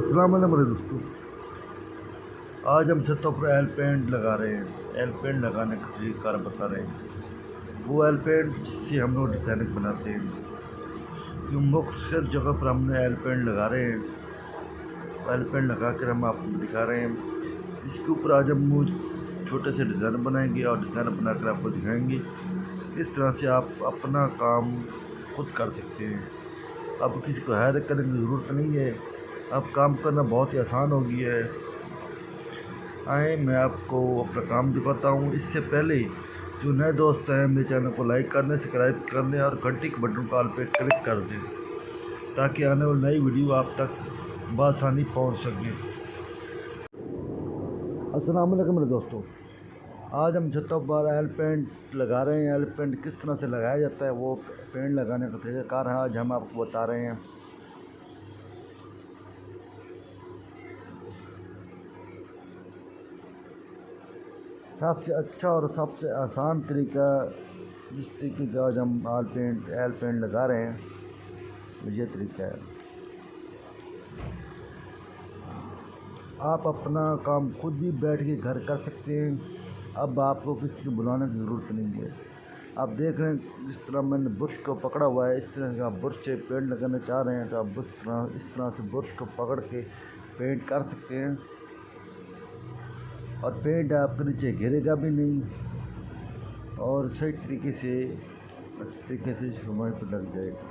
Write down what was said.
अस्सलाम वालेकुम मेरे दोस्तों। आज हम छतों पर एल पेंट लगा रहे हैं। एल पेंट लगाने का तरीका बता रहे हैं। वो एल पेंट से हम लोग डिज़ाइन बनाते हैं जो मुख्तलिफ जगह पर हमने एल पेंट लगा रहे हैं। एल पेंट लगा कर हम आपको दिखा रहे हैं। इसके ऊपर आज हम वो छोटे से डिज़ाइन बनाएंगे और डिज़ाइन बनाकर आपको दिखाएंगे। इस तरह से आप अपना काम खुद कर सकते हैं। अब किसी को हायर करने की ज़रूरत नहीं है। अब काम करना बहुत ही आसान हो गया है। आए मैं आपको अपना काम दिखाता हूँ। इससे पहले जो नए दोस्त हैं मेरे चैनल को लाइक करने, सब्सक्राइब करने और घंटी के बटन कॉल पे क्लिक कर दें ताकि आने वाली नई वीडियो आप तक बआसानी पहुँच सके। अस्सलाम वालेकुम मेरे दोस्तों। आज हम छतों पर एल पेंट लगा रहे हैं। एल पेंट किस तरह से लगाया जाता है वो पेंट लगाने का तरीक़ाकार है आज हम आपको बता रहे हैं। सबसे अच्छा और सबसे आसान तरीका जिस तरीके का आज हम एल पेंट लगा रहे हैं ये तरीका है। आप अपना काम खुद भी बैठ के घर कर सकते हैं। अब आपको किसी को बुलाने की ज़रूरत नहीं है। आप देख रहे हैं जिस तरह मैंने ब्रश को पकड़ा हुआ है, इस तरह का ब्रश से पेंट लगाना चाह रहे हैं तो आप इस तरह से ब्रश को पकड़ के पेंट कर सकते हैं और पेंट आपके नीचे गिरेगा भी नहीं और सही तरीके से अच्छे तरीके से समय पर लग जाएगा।